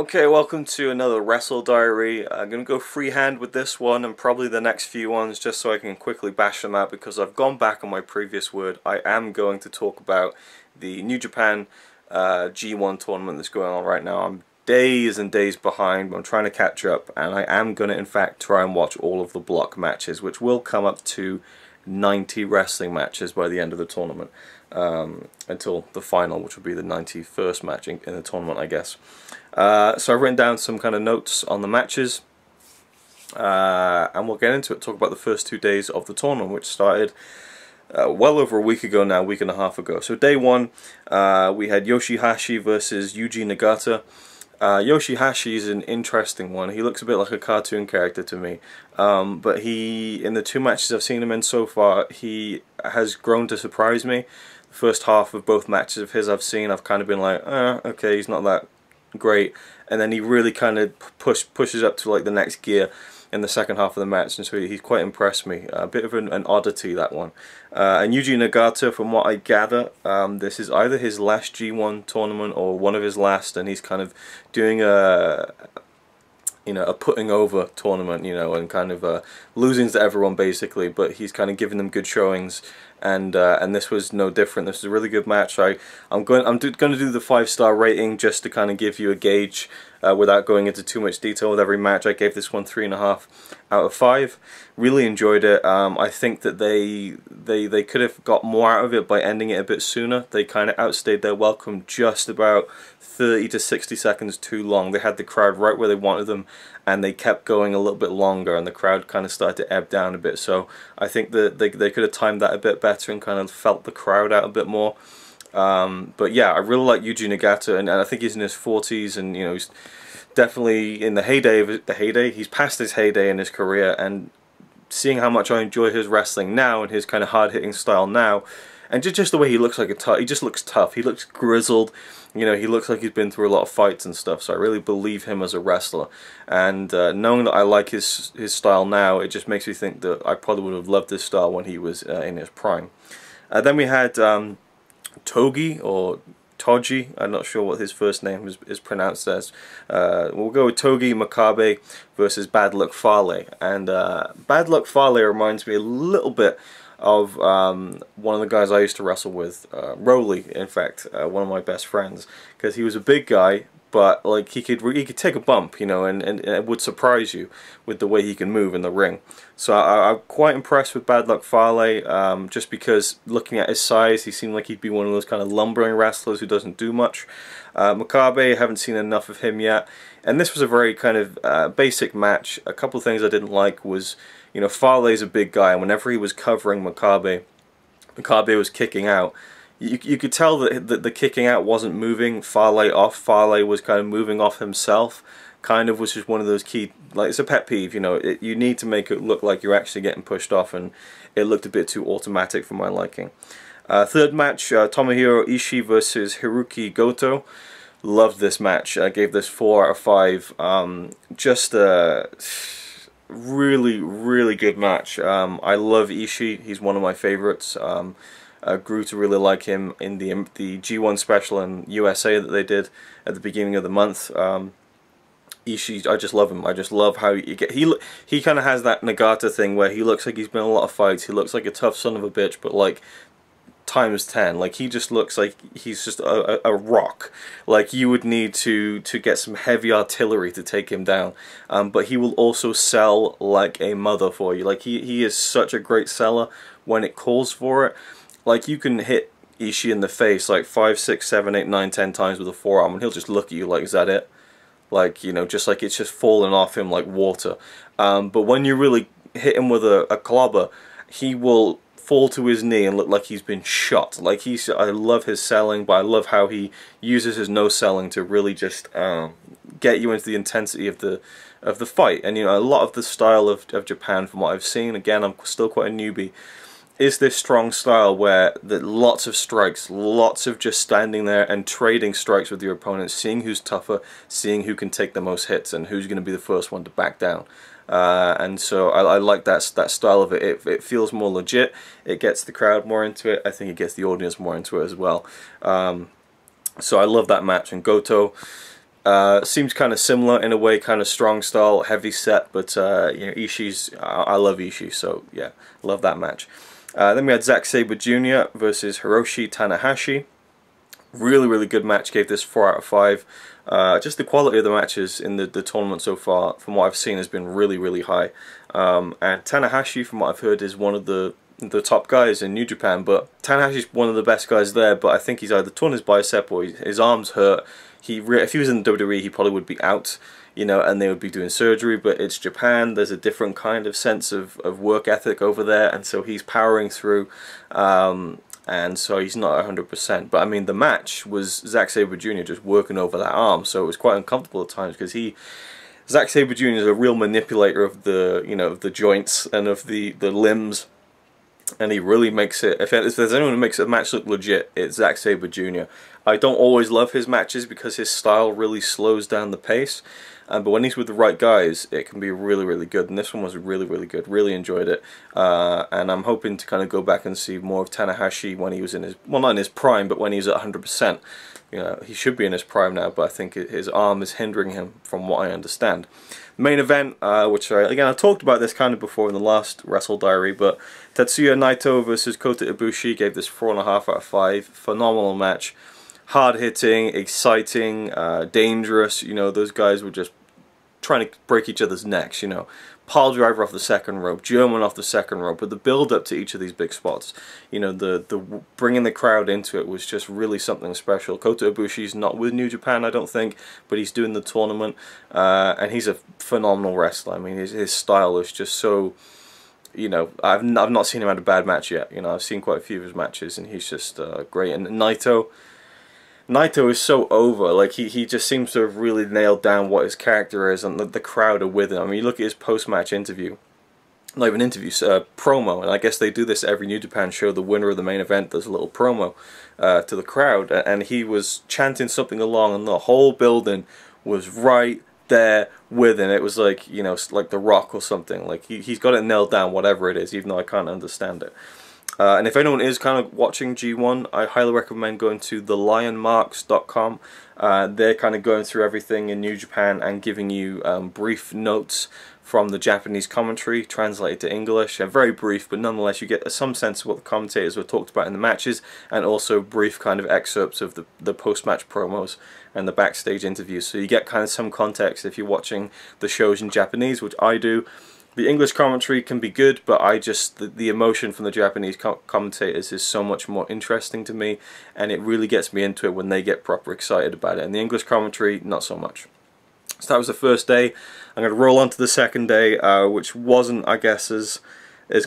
Okay, welcome to another WrestleDiary. I'm going to go freehand with this one and probably the next few ones just so I can quickly bash them out because I've gone back on my previous word. I am going to talk about the New Japan G1 tournament that's going on right now. I'm days and days behind, but I'm trying to catch up, and I am going to in fact try and watch all of the block matches, which will come up to 90 wrestling matches by the end of the tournament, until the final, which will be the 91st match in the tournament, I guess. So I've written down some kind of notes on the matches, and we'll get into it, talk about the first 2 days of the tournament, which started well over a week ago now, a week and a half ago. So day one, we had Yoshihashi versus Yuji Nagata. Yoshihashi is an interesting one. He looks a bit like a cartoon character to me, but in the two matches I've seen him in so far, he has grown to surprise me. The first half of both matches of his I've seen, I've kind of been like, okay, he's not that great, and then he really kind of pushes up to like the next gear in the second half of the match, and so he's quite impressed me. A bit of an oddity, that one. And Yuji Nagata, from what I gather, this is either his last G1 tournament or one of his last, and he's kind of doing a putting over tournament, and kind of losing to everyone basically, but he's kind of giving them good showings, and this was no different. This was a really good match. I'm going to do the 5-star rating just to kind of give you a gauge without going into too much detail with every match. I gave this one 3.5 out of 5. Really enjoyed it. I think that they could have got more out of it by ending it a bit sooner. They kind of outstayed their welcome just about 30 to 60 seconds too long. They had the crowd right where they wanted them, and they kept going a little bit longer, and the crowd kind of started to ebb down a bit. So I think that they could have timed that a bit better and kind of felt the crowd out a bit more. But yeah, I really like Yuji Nagata, and I think he's in his 40s, and he's definitely in the heyday of the heyday. He's past his heyday in his career, and seeing how much I enjoy his wrestling now and his kind of hard-hitting style now, and just the way he looks like he just looks tough. He looks grizzled. He looks like he's been through a lot of fights and stuff, so I really believe him as a wrestler. And knowing that I like his style now, it just makes me think that I probably would have loved this style when he was in his prime. Then we had Togi, or Toji, I'm not sure what his first name is pronounced as. We'll go with Togi Makabe versus Bad Luck Fale. And Bad Luck Fale reminds me a little bit of one of the guys I used to wrestle with, Roly, in fact, one of my best friends, because he was a big guy, but like he could take a bump, and it would surprise you with the way he can move in the ring. So I'm quite impressed with Bad Luck Fale, just because looking at his size, he seemed like he'd be one of those kind of lumbering wrestlers who doesn't do much. Makabe, I haven't seen enough of him yet, and this was a very kind of basic match. A couple of things I didn't like was, Fale's a big guy, and whenever he was covering Makabe was kicking out. You could tell that the kicking out wasn't moving Fale off. Fale was kind of moving off himself, kind of, which is one of those key, like, it's a pet peeve, you need to make it look like you're actually getting pushed off, and it looked a bit too automatic for my liking. Third match, Tomohiro Ishii versus Hiroki Goto. Loved this match. I gave this 4 out of 5. Just a really, really good match. I love Ishii. He's one of my favorites. I grew to really like him in the G1 special in USA that they did at the beginning of the month. Ishii, I just love him. I just love how he kind of has that Nagata thing where he looks like he's been in a lot of fights. He looks like a tough son of a bitch, but like times 10. Like, he just looks like he's just a rock. Like, you would need to get some heavy artillery to take him down. But he will also sell like a mother for you. Like, he is such a great seller when it calls for it. Like, you can hit Ishii in the face like 5, 6, 7, 8, 9, 10 times with a forearm, and he'll just look at you like, is that it? Like, just like it's just falling off him like water. But when you really hit him with a clobber, he will fall to his knee and look like he's been shot. Like, I love his selling, but I love how he uses his no selling to really just get you into the intensity of the fight. And a lot of the style of Japan, from what I've seen, again, I'm still quite a newbie, is this strong style where lots of strikes, lots of just standing there and trading strikes with your opponent, seeing who's tougher, seeing who can take the most hits, and who's going to be the first one to back down. And so I like that style of it. It feels more legit. It gets the crowd more into it. I think it gets the audience more into it as well. So I love that match. And Goto, Seems kind of similar in a way, kind of strong style, heavy set, but you know, Ishii's, I love Ishii, so yeah, love that match. Then we had Zack Sabre Jr. versus Hiroshi Tanahashi. Really, really good match. Gave this 4 out of 5. Just the quality of the matches in the tournament so far, from what I've seen, has been really, really high. And Tanahashi, from what I've heard, is one of the top guys in New Japan, but Tanahashi's one of the best guys there, but I think he's either torn his bicep or his arm's hurt. If he was in WWE, he probably would be out, you know, and they would be doing surgery, but it's Japan. There's a different kind of sense of work ethic over there, and so he's powering through, and so he's not 100%. But I mean, the match was Zack Sabre Jr. just working over that arm, so it was quite uncomfortable at times, because Zack Sabre Jr. is a real manipulator of the, you know, of the joints and of the limbs. And he really makes it, if there's anyone who makes a match look legit, it's Zack Sabre Jr. I don't always love his matches because his style really slows down the pace, but when he's with the right guys, it can be really, really good. And this one was really, really good. Really enjoyed it. And I'm hoping to kind of go back and see more of Tanahashi when he was in his, well, not in his prime, but when he was at 100%. You know, he should be in his prime now, but I think his arm is hindering him, from what I understand. Main event, which I talked about this kind of before in the last WrestleDiary, but Tetsuya Naito versus Kota Ibushi, gave this 4.5 out of 5. Phenomenal match, hard hitting, exciting, dangerous. You know, those guys were just trying to break each other's necks. You know, pile driver off the second rope, German off the second rope, but the build up to each of these big spots, you know, the bringing the crowd into it was just really something special. Kota Ibushi's not with New Japan, I don't think, but he's doing the tournament, and he's a phenomenal wrestler. I mean, his style is just so, you know, I've not seen him have a bad match yet. You know, I've seen quite a few of his matches, and he's just great. And Naito is so over. Like, he just seems to have really nailed down what his character is, and the crowd are with him. I mean, you look at his post-match interview, not even interview, promo, and I guess they do this every New Japan show. The winner of the main event does a little promo to the crowd, and he was chanting something along, and the whole building was right there with him. It was like, you know, like The Rock or something. Like, he's got it nailed down, whatever it is, even though I can't understand it. And if anyone is kind of watching G1, I highly recommend going to thelionmarks.com. They're kind of going through everything in New Japan and giving you brief notes from the Japanese commentary, translated to English. Very brief, but nonetheless you get some sense of what the commentators were talked about in the matches, and also brief kind of excerpts of the post-match promos and the backstage interviews. So you get kind of some context if you're watching the shows in Japanese, which I do. The English commentary can be good, but the emotion from the Japanese commentators is so much more interesting to me, and it really gets me into it when they get proper excited about it. And the English commentary, not so much. So that was the first day. I'm going to roll on to the second day, which wasn't, I guess, as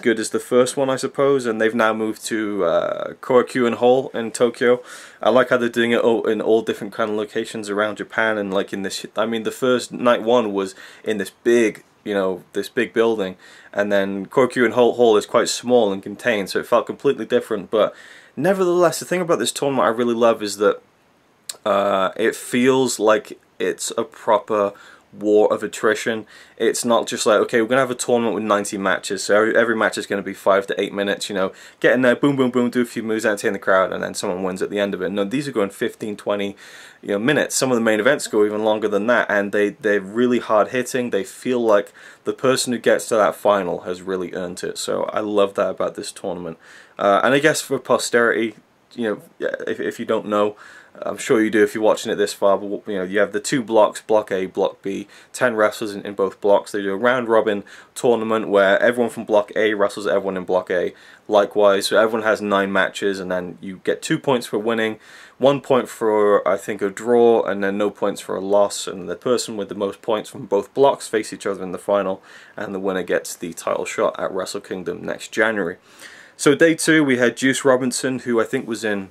good as the first one, I suppose, and they've now moved to Korakuen Hall in Tokyo. I like how they're doing it in all different kind of locations around Japan, and like in this, I mean, the first night one was in this big, you know, this big building, and then Korakuen Hall is quite small and contained, so it felt completely different. But nevertheless, the thing about this tournament I really love is that it feels like it's a proper war of attrition. It's not just like, okay, we're going to have a tournament with 90 matches, so every match is going to be 5 to 8 minutes, you know, get in there, boom, boom, boom, do a few moves, entertain the crowd, and then someone wins at the end of it. No, these are going 15, 20, you know, minutes. Some of the main events go even longer than that, and they're really hard hitting. They feel like the person who gets to that final has really earned it. So I love that about this tournament. And I guess for posterity, you know, if you don't know, I'm sure you do if you're watching it this far, but you know, you have the two blocks, Block A, Block B, 10 wrestlers in both blocks. They do a round-robin tournament where everyone from Block A wrestles everyone in Block A. Likewise, so everyone has 9 matches, and then you get 2 points for winning, 1 point for, I think, a draw, and then no points for a loss, and the person with the most points from both blocks face each other in the final, and the winner gets the title shot at Wrestle Kingdom next January. So day 2, we had Juice Robinson, who I think was in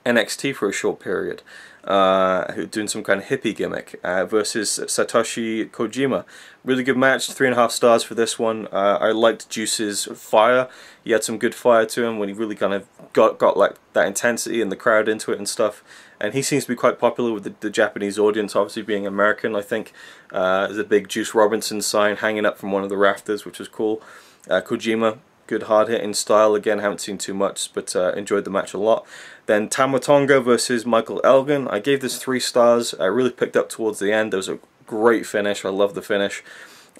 NXT for a short period, who doing some kind of hippie gimmick, versus Satoshi Kojima. Really good match, 3.5 stars for this one. I liked Juice's fire. He had some good fire to him when he really kind of got like that intensity and the crowd into it and stuff. And he seems to be quite popular with the Japanese audience, obviously being American. I think there's a big Juice Robinson sign hanging up from one of the rafters, which was cool. Kojima, good hard-hitting style. Again, haven't seen too much, but enjoyed the match a lot. Then Tama Tonga versus Michael Elgin. I gave this 3 stars. I really picked up towards the end. There was a great finish. I love the finish.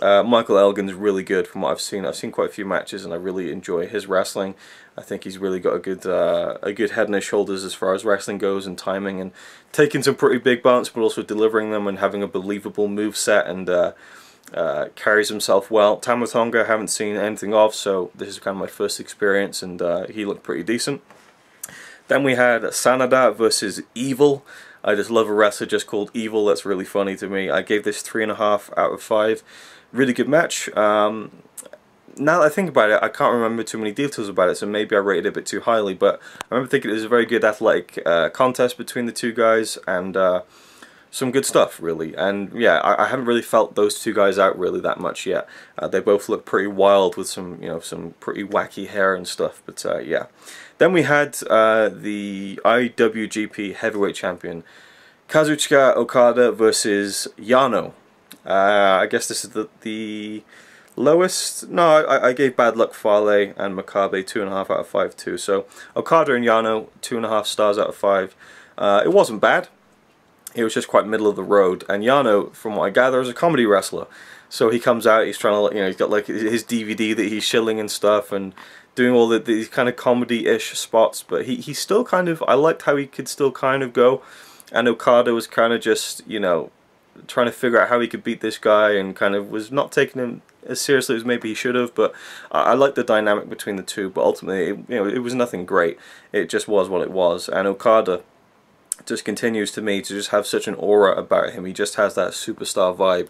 Michael Elgin's really good from what I've seen. I've seen quite a few matches and I really enjoy his wrestling. I think he's really got a good head on his shoulders as far as wrestling goes, and timing, and taking some pretty big bumps but also delivering them and having a believable moveset, and carries himself well. Tama Tonga I haven't seen anything of, so this is kind of my first experience, and he looked pretty decent. Then we had Sanada versus Evil. I just love a wrestler just called Evil. That's really funny to me. I gave this 3.5 out of 5. Really good match. Now that I think about it, I can't remember too many details about it, so maybe I rated it a bit too highly, but I remember thinking it was a very good athletic contest between the two guys, and some good stuff, really. And yeah, I haven't really felt those two guys out really that much yet. They both look pretty wild with some, some pretty wacky hair and stuff, but yeah. Then we had the IWGP Heavyweight Champion, Kazuchika Okada versus Yano. I guess this is the lowest. No, I gave Bad Luck Fale and Makabe 2.5 out of 5 too. So Okada and Yano, 2.5 stars out of 5. It wasn't bad. It was just quite middle of the road. And Yano, from what I gather, is a comedy wrestler. So he comes out, he's trying to, he's got like his DVD that he's shilling and stuff, and doing all these kind of comedy-ish spots. But he's still kind of, I liked how he could still kind of go. And Okada was kind of just, trying to figure out how he could beat this guy, and kind of was not taking him as seriously as maybe he should have. But I like the dynamic between the two. But ultimately, it was nothing great. It just was what it was. And Okada just continues to me to just have such an aura about him. He just has that superstar vibe.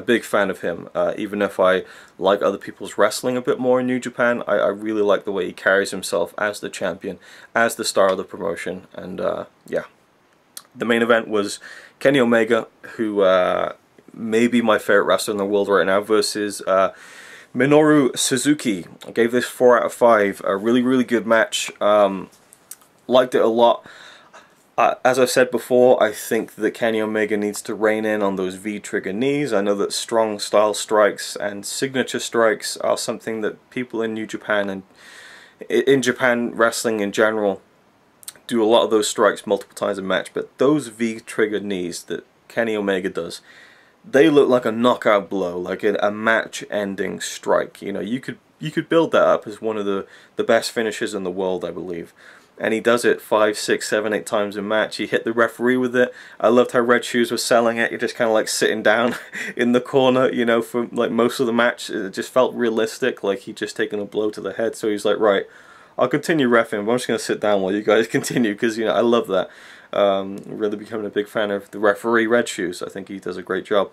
Big fan of him. Even if I like other people's wrestling a bit more in New Japan, I really like the way he carries himself as the champion, as the star of the promotion. And yeah. The main event was Kenny Omega, who may be my favorite wrestler in the world right now, versus Minoru Suzuki. I gave this 4 out of 5. A really, really good match. Liked it a lot. As I've said before, I think that Kenny Omega needs to rein in on those V-trigger knees. I know that strong style strikes and signature strikes are something that people in New Japan and in Japan wrestling in general do a lot of those strikes multiple times a match, but those V-trigger knees that Kenny Omega does, they look like a knockout blow, like a match-ending strike. You could build that up as one of the best finishes in the world, I believe. And he does it 5, 6, 7, 8 times a match. He hit the referee with it. I loved how Red Shoes was selling it. You're just kind of like sitting down in the corner, for like most of the match. It just felt realistic, like he'd just taken a blow to the head. So he's like, right, I'll continue reffing, but I'm just going to sit down while you guys continue, because I love that. Really becoming a big fan of the referee Red Shoes. I think he does a great job.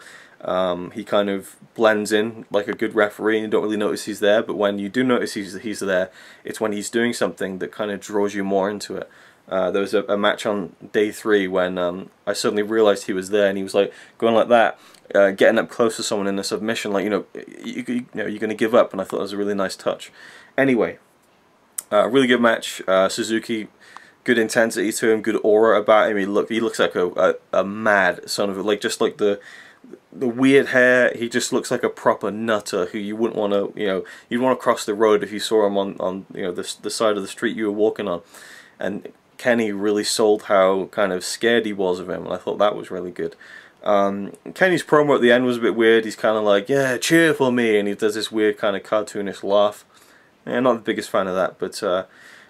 He kind of blends in like a good referee, and you don't really notice he's there, but when you do notice he's there, it's when he's doing something that kind of draws you more into it. There was a match on day 3 when I suddenly realized he was there, and he was like going like that, getting up close to someone in a submission, like you're going to give up, and I thought it was a really nice touch. Anyway, really good match. Suzuki, good intensity to him, good aura about him. He looks like a mad son of a, just like the weird hair. He just looks like a proper nutter who you wouldn't want to, you'd want to cross the road if you saw him on the side of the street you were walking on. And Kenny really sold how kind of scared he was of him, and I thought that was really good. Kenny's promo at the end was a bit weird. He's kind of like, yeah, cheer for me, and he does this weird kind of cartoonish laugh. Yeah, not the biggest fan of that, but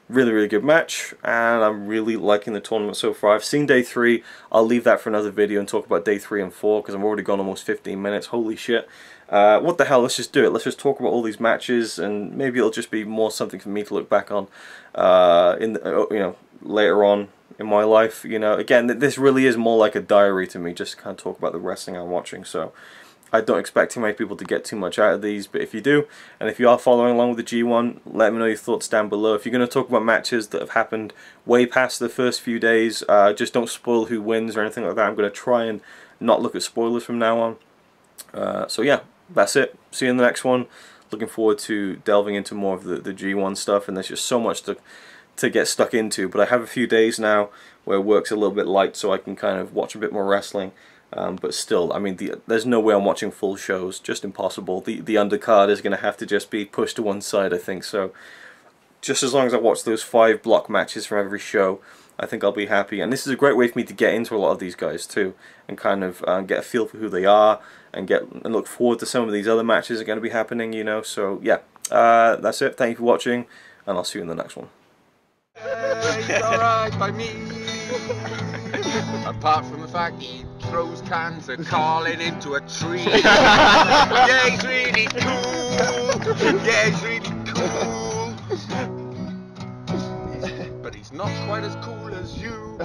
really, really good match, and I'm really liking the tournament so far. I've seen day 3. I'll leave that for another video and talk about day 3 and 4, because I've already gone almost 15 minutes. Holy shit. What the hell, let's just do it. Let's just talk about all these matches, and maybe it'll just be more something for me to look back on later on in my life. Again, this really is more like a diary to me, just to kind of talk about the wrestling I'm watching. So I don't expect too many people to get too much out of these, but if you do, and if you are following along with the G1, let me know your thoughts down below. If you're going to talk about matches that have happened way past the first few days, just don't spoil who wins or anything like that. I'm going to try and not look at spoilers from now on. So yeah, that's it. See you in the next one. Looking forward to delving into more of the G1 stuff, and there's just so much to get stuck into. But I have a few days now where work's a little bit light, so I can kind of watch a bit more wrestling. But still, I mean, there's no way I'm watching full shows, just impossible. The undercard is going to have to just be pushed to one side, I think, so just as long as I watch those 5 block matches from every show, I think I'll be happy. And this is a great way for me to get into a lot of these guys too, and kind of get a feel for who they are, and look forward to some of these other matches that are going to be happening, you know. So yeah, that's it. Thank you for watching, and I'll see you in the next one. It's alright by me. Apart from the fact he throws cans and calling into a tree. Yeah, he's really cool. Yeah, he's really cool. But he's not quite as cool as you.